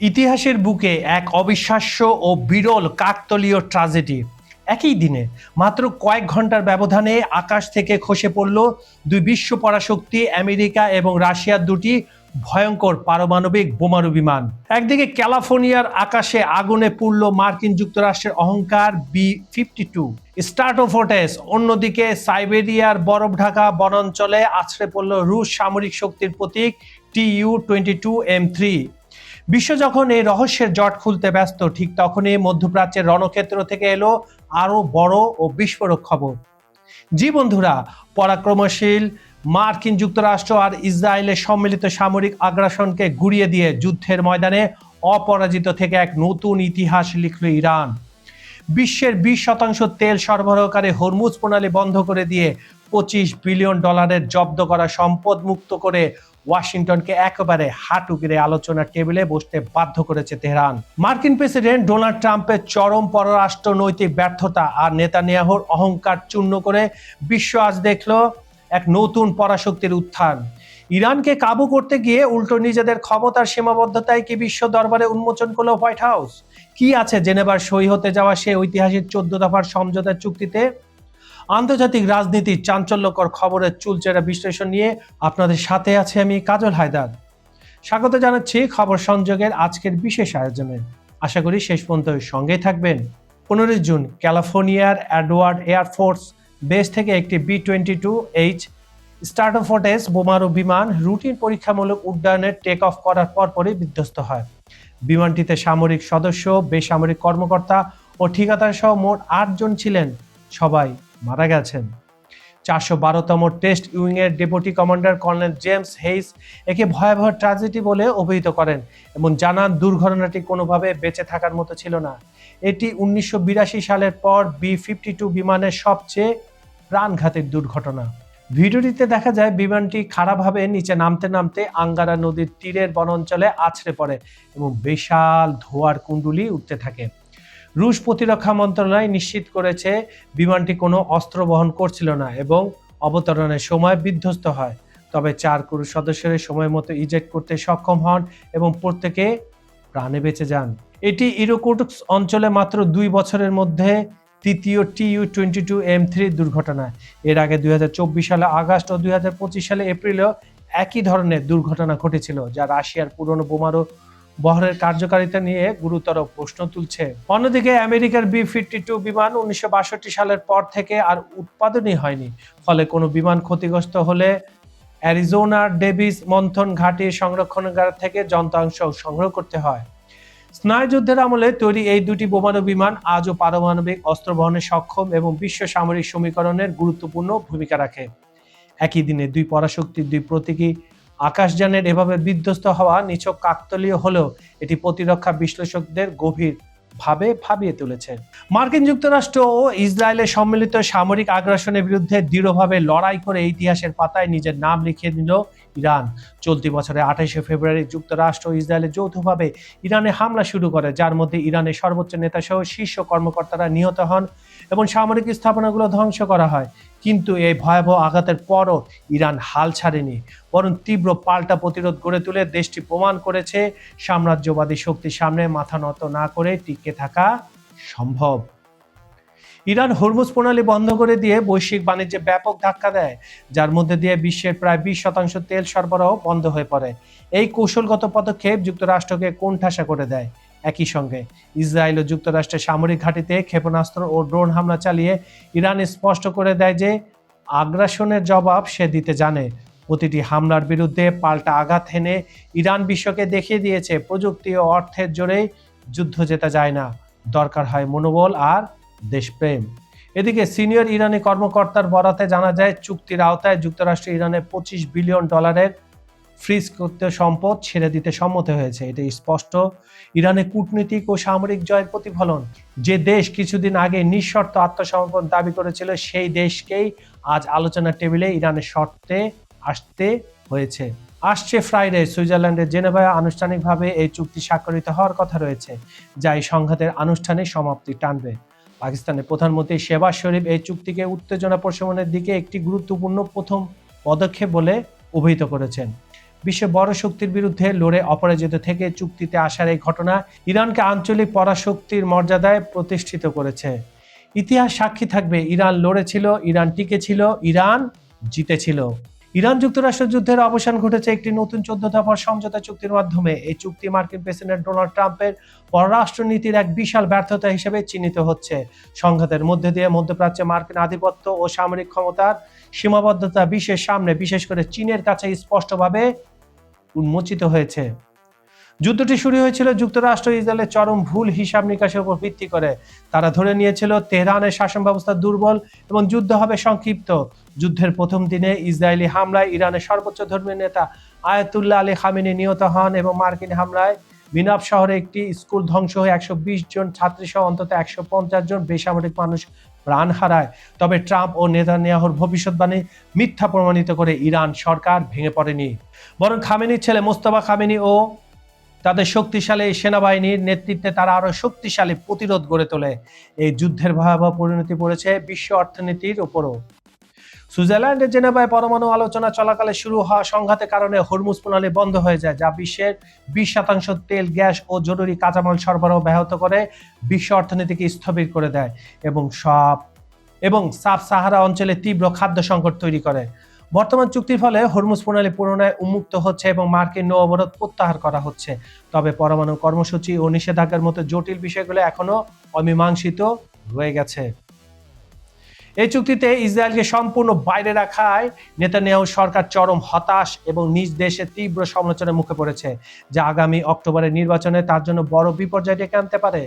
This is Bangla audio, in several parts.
ইতিহাসের বুকে এক অবিশ্বাস্য ও বিরল কাকতালীয় ট্র্যাজেডি। একই দিনে মাত্র কয়েক ঘন্টার ব্যবধানে আকাশ থেকে খসে পড়ল দুই বিশ্ব পরাশক্তি আমেরিকা এবং রাশিয়ার দুটি ভয়ঙ্কর পারমাণবিক বোমারু বিমান। একদিকে ক্যালিফোর্নিয়ার আকাশে আগুনে পুড়ল মার্কিন যুক্তরাষ্ট্রের অহংকার B-52 স্ট্র্যাটোফোর্টেস, অন্যদিকে সাইবেরিয়ার বরফ ঢাকা বনাঞ্চলে আছড়ে পড়ল রুশ সামরিক শক্তির প্রতীক Tu-22M3। বিশ্ব যখন এই রহস্যের জট খুলতে ব্যস্ত, ঠিক তখনই মধ্যপ্রাচ্যের রণক্ষেত্র থেকে এলো আরো বড় ও বিস্ফোরক খবর। জি বন্ধুরা, পরাক্রমশীল মার্কিন যুক্তরাষ্ট্র আর ইসরায়েলের সম্মিলিত সামরিক আগ্রাসনকে গুড়িয়ে দিয়ে যুদ্ধের ময়দানে অপরাজিত থেকে এক নতুন ইতিহাস লিখল ইরান। বিশ্বের 20% তেল সরবরাহকারী হরমুজ প্রণালী বন্ধ করে দিয়ে $25 বিলিয়ন জব্দ করা সম্পদ মুক্ত করে ওয়াশিংটনকে একেবারে হাঁটু গেড়ে আলোচনার টেবিলে বসতে বাধ্য করেছে তেহরান। মার্কিন প্রেসিডেন্ট ডোনাল্ড ট্রাম্পের চরম পররাষ্ট্র নৈতিক ব্যর্থতা আর নেতানিয়াহুর অহংকার চূর্ণ করে বিশ্ব আজ দেখল এক নতুন পরাশক্তির উত্থান। ইরানকে কাবু করতে গিয়ে উল্টো নিজেদের ক্ষমতার সীমাবদ্ধতায় কি বিশ্ব দরবারে উন্মোচন করলো হোয়াইট হাউস? কি আছে জেনেভার সই হতে যাওয়া সে ঐতিহাসিক 14 দফার সমঝোতার চুক্তিতে? আন্তর্জাতিক রাজনীতির চাঞ্চল্যকর খবরের চুলচেরা বিশ্লেষণ নিয়ে আপনাদের সাথে আছে আমি কাজল হায়দার। স্বাগত জানাচ্ছি খবর সংযোগের আজকের বিশেষ আয়োজনে। আশা করি শেষ পর্যন্ত সঙ্গেই থাকবেন। 15 জুন ক্যালিফোর্নিয়ার এডওয়ার্ড এয়ারফোর্স বেস থেকে একটি B-22H স্ট্র্যাটোফোর্টেস বোমারু বিমান রুটিন পরীক্ষামূলক উড্ডয়নের টেক অফ করার পরপরই বিধ্বস্ত হয়। বিমানটিতে সামরিক সদস্য, বেসামরিক কর্মকর্তা ও ঠিকাদার সহ মোট 8 জন ছিলেন। সবাই মারা গেছেন। 412তম টেস্ট উইং এর deputy commander colonel James Hayes একে ভয়াবহ ট্র্যাজেডি বলে অভিহিত করেন এবং জানান দুর্ঘটনাটি কোনোভাবে বেঁচে থাকার মতো ছিল না। এটি 1982 সালের পর B-52 বিমানের সবচেয়ে প্রাণঘাতী দুর্ঘটনা। ভিডিওটিতে দেখা যায় বিমানটি খারাপভাবে নিচে নামতে নামতে আঙ্গারা নদীর তীরের বনাঞ্চলে আছড়ে পড়ে এবং বিশাল ধোঁয়ার কুণ্ডলী উঠতে থাকে। রুশ প্রতিরক্ষা মন্ত্রণালয় নিশ্চিত করেছে বিমানটি কোনো অস্ত্র বহন করছিল না এবং অবতরণের সময় বিধ্বস্ত হয়। তবে 4 ক্রু সদস্যরা সময় মতো ইজেক্ট করতে সক্ষম হন এবং প্রত্যেকে প্রাণে বেঁচে যান। এটি ইরকুটস্ক অঞ্চলে মাত্র 2 বছরের মধ্যে তৃতীয় Tu-22M3 দুর্ঘটনা। এর আগে 2024 সালে আগস্ট ও 2025 সালে এপ্রিলেও একই ধরনের দুর্ঘটনা ঘটেছিল, যা রাশিয়ার পুরনো বোমারু বহরের কার্যকারিতা নিয়ে গুরুতর প্রশ্ন তুলছে। অন্যদিকে আমেরিকার B-52 বিমান 1962 সালের পর থেকে আর উৎপাদনই হয়নি। ফলে কোনো বিমান ক্ষতিগ্রস্ত হলে অ্যারিজোনার ডেভিস মন্থন ঘাটির সংরক্ষণাগার থেকে যন্ত্রাংশ সংগ্রহ করতে হয়। স্নায়ুযুদ্ধের আমলে তৈরি এই দুটি বোমারু বিমান আজও পারমাণবিক অস্ত্র বহনে সক্ষম এবং বিশ্ব সামরিক সমীকরণের গুরুত্বপূর্ণ ভূমিকা রাখে। একই দিনে দুই পরাশক্তির দুই প্রতীকী আকাশযানের এভাবে বিধ্বস্ত হওয়া নিছক কাকতালীয় হলেও এটি প্রতিরক্ষা বিশ্লেষকদের গভীরভাবে ভাবিয়ে তুলেছে। মার্কিন যুক্তরাষ্ট্র ও ইসরায়েলের সম্মিলিত সামরিক আগ্রাসনের বিরুদ্ধে দৃঢ়ভাবে লড়াই করে ইতিহাসের পাতায় নিজের নাম লিখিয়ে নিল ইরান। চলতি বছরের 28শে ফেব্রুয়ারি যুক্তরাষ্ট্র ও ইসরায়েল যৌথভাবে ইরানে হামলা শুরু করে, যার মধ্যে ইরানের সর্বোচ্চ নেতাসহ শীর্ষ কর্মকর্তারা নিহত হন এবং সামরিক স্থাপনাগুলো ধ্বংস করা হয়। কিন্তু এই ভয়াবহ আঘাতের পরও ইরান হাল ছাড়েনি, বরং তীব্র পাল্টা প্রতিরোধ গড়ে তুলে দেশটি প্রমাণ করেছে সাম্রাজ্যবাদী শক্তির সামনে মাথা নত না করে টিকে থাকা সম্ভব। ইরান হরমুজ প্রণালী বন্ধ করে দিয়ে বৈশ্বিক বাণিজ্যে ব্যাপক ধাক্কা দেয়, যার মধ্যে দিয়ে বিশ্বের প্রায় 20% তেল সরবরাহ বন্ধ হয়ে পড়ে। এই কৌশলগত পদক্ষেপ যুক্তরাষ্ট্রকে কোণঠাসা করে দেয়। একই সঙ্গে ইসরায়েল ও যুক্তরাষ্ট্রের সামরিক ঘাঁটিতে ক্ষেপণাস্ত্র ও ড্রোন হামলা চালিয়ে ইরান স্পষ্ট করে দেয় যে আগ্রাসনের জবাব সে দিতে জানে। প্রতিটি হামলার বিরুদ্ধে পাল্টা আঘাত হেনে ইরান বিশ্বকে দেখিয়ে দিয়েছে প্রযুক্তি ও অর্থের জোরেই যুদ্ধ জেতা যায় না, দরকার হয় মনোবল আর দেশপ্রেম। এদিকে সিনিয়র ইরানি কর্মকর্তার বরাতে জানা যায়, চুক্তির আওতায় যুক্তরাষ্ট্র ইরানের $25 বিলিয়ন ফ্রিজ করতে সম্পদ ছেড়ে দিতে সম্মত হয়েছে। এটি স্পষ্ট ইরানের কূটনৈতিক ও সামরিক জয়ের প্রতিফলন। যে দেশ কিছুদিন আগে নিঃশর্ত আত্মসমর্পণ দাবি করেছিল, সেই দেশকেই আজ আলোচনার টেবিলে ইরানের শর্তে আসতে হয়েছে। আসছে ফ্রাইডে সুইজারল্যান্ডের জেনেভায় আনুষ্ঠানিকভাবে এই চুক্তি স্বাক্ষরিত হওয়ার কথা রয়েছে, যা এই সংঘাতের আনুষ্ঠানিক সমাপ্তি টানবে। পাকিস্তানের প্রধানমন্ত্রী শেহবাজ শরীফ এই চুক্তিকে উত্তেজনা প্রশমনের দিকে একটি গুরুত্বপূর্ণ প্রথম পদক্ষেপ বলে অভিহিত করেছেন। বিশ্বের বড় শক্তির বিরুদ্ধে লড়ে অপরাজিত থেকে চুক্তিতে আসার এই ঘটনা ইরানকে আঞ্চলিক পরাশক্তির মর্যাদায় প্রতিষ্ঠিত করেছে। ইতিহাস সাক্ষী থাকবে, ইরান লড়েছিল, ইরান টিকেছিল, ইরান জিতেছিল। ইরান যুক্তরাষ্ট্র যুদ্ধের অবসান ঘটেছে একটি নতুন 14 দফার সমঝোতা চুক্তির মাধ্যমে। এই চুক্তি মার্কিন প্রেসিডেন্ট ডোনাল্ড ট্রাম্পের পররাষ্ট্রনীতির এক বিশাল ব্যর্থতা হিসেবে চিহ্নিত হচ্ছে। সংঘাতের মধ্যে দিয়ে মধ্যপ্রাচ্যে মার্কিন আধিপত্য ও সামরিক ক্ষমতার সীমাবদ্ধতা বিশ্বের সামনে, বিশেষ করে চীনের কাছে স্পষ্টভাবে উন্মোচিত হয়েছে। যুদ্ধটি শুরু হয়েছিল যুক্তরাষ্ট্র ইসরায়েলের চরম ভুল হিসাব নিকাশের উপর ভিত্তি করে। তারা ধরে নিয়েছিল তেহরানের শাসন ব্যবস্থা দুর্বল এবং যুদ্ধ হবে সংক্ষিপ্ত। যুদ্ধের প্রথম দিনে ইসরায়েলি হামলায় ইরানের সর্বোচ্চ ধর্মীয় নেতা আয়াতুল্লাহ আলী খামেনি নিহত হন এবং মার্কিন হামলায় মিনাব শহরে একটি স্কুল ধ্বংস হয়ে 120 জন ছাত্রী সহ অন্তত 150 জন বেসামরিক মানুষ প্রাণ হারায়। তবে ট্রাম্প ও নেতানিয়াহুর ভবিষ্যৎবাণী মিথ্যা প্রমাণিত করে ইরান সরকার ভেঙে পড়েনি, বরং খামেনির ছেলে মোস্তফা খামেনি ও তাদের শক্তিশালী সেনাবাহিনীর নেতৃত্বে তারা আরো শক্তিশালী প্রতিরোধ গড়ে তোলে। এই যুদ্ধের ভয়াবহ পরিণতি পড়েছে বিশ্ব অর্থনীতির উপরও। সুইজারল্যান্ডের জেনেভায় পরমাণু আলোচনা চলাকালে শুরু হওয়া সংঘাতের কারণে হরমুজ প্রণালী বন্ধ হয়ে যায়, যা বিশ্বের 20% তেল, গ্যাস ও জরুরি কাঁচামাল সরবরাহ ব্যাহত করে, বিশ্ব অর্থনীতিকে স্থবির করে দেয় এবং সাব সাহারা অঞ্চলে তীব্র খাদ্য সংকট তৈরি করে। বর্তমান চুক্তির ফলে হরমুজ প্রণালী পুনরায় উন্মুক্ত হচ্ছে এবং মার্কিন নৌ অবরোধ প্রত্যাহার করা হচ্ছে। তবে পরমাণু কর্মসূচি ও নিষেধাজ্ঞার মতো জটিল বিষয়গুলো এখনো অমীমাংসিত রয়ে গেছে। এই চুক্তিতে ইসরায়েলকে সম্পূর্ণ বাইরে রাখায় নেতানিয়াহু সরকার চরম হতাশ এবং নিজ দেশে তীব্র সমালোচনার মুখে পড়েছে, যা আগামী অক্টোবরের নির্বাচনে তার জন্য বড় বিপর্যয় ডেকে আনতে পারে।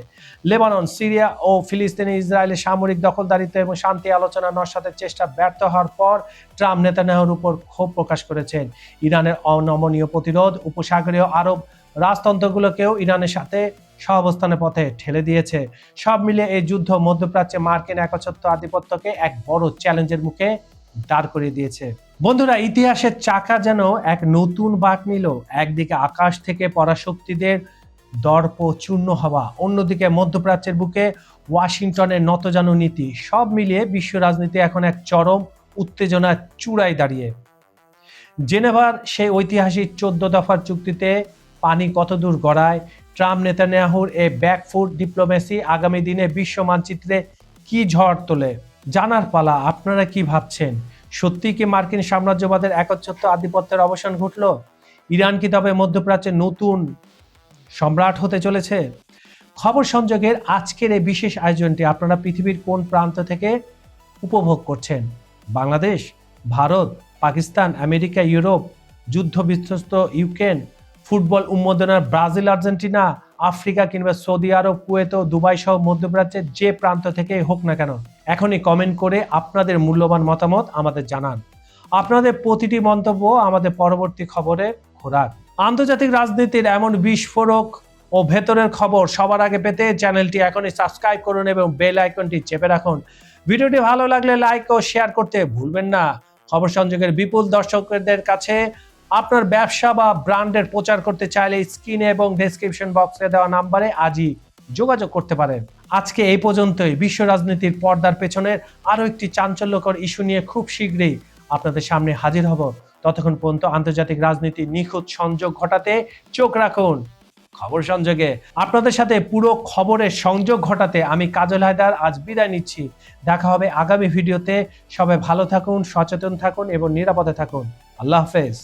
লেবানন, সিরিয়া ও ফিলিস্তিনে ইসরায়েলের সামরিক দখলদারিত্ব এবং শান্তি আলোচনা নস্যাতের চেষ্টা ব্যর্থ হওয়ার পর ট্রাম্প নেতানিয়াহুর উপর ক্ষোভ প্রকাশ করেছেন। ইরানের অনমনীয় প্রতিরোধ উপসাগরীয় আরব রাজতন্ত্রগুলোকেও ইরানের সাথে সহাবস্থানের পথে ঠেলে দিয়েছে। সব মিলিয়ে এই যুদ্ধ মধ্যপ্রাচ্যে মার্কিন একচ্ছত্র আধিপত্যকে এক বড় চ্যালেঞ্জের মুখে দাঁড় করিয়ে দিয়েছে। বন্ধুরা, ইতিহাসের চাকা যেন এক নতুন বাঁক নিল। একদিকে আকাশ থেকে পরাশক্তিদের দর্প চূর্ণ হওয়া, অন্যদিকে মধ্যপ্রাচ্যের বুকে ওয়াশিংটনের নতজানু নীতি। সব মিলিয়ে বিশ্ব রাজনীতি এখন এক চরম উত্তেজনার চূড়ায় দাঁড়িয়ে। জেনেভার সেই ঐতিহাসিক 14 দফার চুক্তিতে পানি কতদূর গড়ায়? ট্রাম্প নেতানিয়াহুর এই ব্যাকফুট ডিপ্লোমেসি আগামী দিনে বিশ্ব মানচিত্রে কি ঝড় তোলে? জানার পালা। আপনারা কি ভাবছেন? সত্যি কি মার্কিন সাম্রাজ্যবাদের একচ্ছত্র আধিপত্যের অবসান ঘটল? ইরান কি তবে মধ্যপ্রাচ্যের নতুন সম্রাট হতে চলেছে? খবর সংযোগের আজকের এই বিশেষ আয়োজনটি আপনারা পৃথিবীর কোন প্রান্ত থেকে উপভোগ করছেন? বাংলাদেশ, ভারত, পাকিস্তান, আমেরিকা, ইউরোপ, যুদ্ধ বিধ্বস্ত ইউক্রেন, ফুটবল উন্মাদনার ব্রাজিল, আর্জেন্টিনা, আফ্রিকা কিংবা সৌদি আরব, কুয়েত, দুবাই সহ মধ্যপ্রাচ্যের যে প্রান্ত থেকে হোক না কেন, এখনই কমেন্ট করে আপনাদের মূল্যবান মতামত আমাদের জানান। আপনাদের প্রতিটি মন্তব্য আমাদের পরবর্তী খবরের খোরাক। আন্তর্জাতিক রাজনীতির এমন বিস্ফোরক ও ভেতরের খবর সবার আগে পেতে চ্যানেলটি এখনই সাবস্ক্রাইব করুন এবং বেল আইকনটি চেপে রাখুন। ভিডিওটি ভালো লাগলে লাইক ও শেয়ার করতে ভুলবেন না। খবর সংযোগের বিপুল দর্শকদের কাছে আপনার ব্যবসা বা ব্র্যান্ডের প্রচার করতে চাইলে স্ক্রিনে এবং ডেসক্রিপশন বক্সে দেওয়া নাম্বারে আজই যোগাযোগ করতে পারেন। আজকে এই পর্যন্তই। বিশ্ব রাজনীতির পর্দার পেছনের আরো একটি চাঞ্চল্যকর ইস্যু নিয়ে খুব শীঘ্রই আপনাদের সামনে হাজির হব। ততক্ষণ পর্যন্ত আন্তর্জাতিক রাজনীতির নিখুঁত সংযোগ ঘটাতে চোখ রাখুন খবর সংযোগে। আপনাদের সাথে পুরো খবরের সংযোগ ঘটাতে আমি কাজল হায়দার আজ বিদায় নিচ্ছি। দেখা হবে আগামী ভিডিওতে। সবাই ভালো থাকুন, সচেতন থাকুন এবং নিরাপদে থাকুন। আল্লাহ হাফেজ।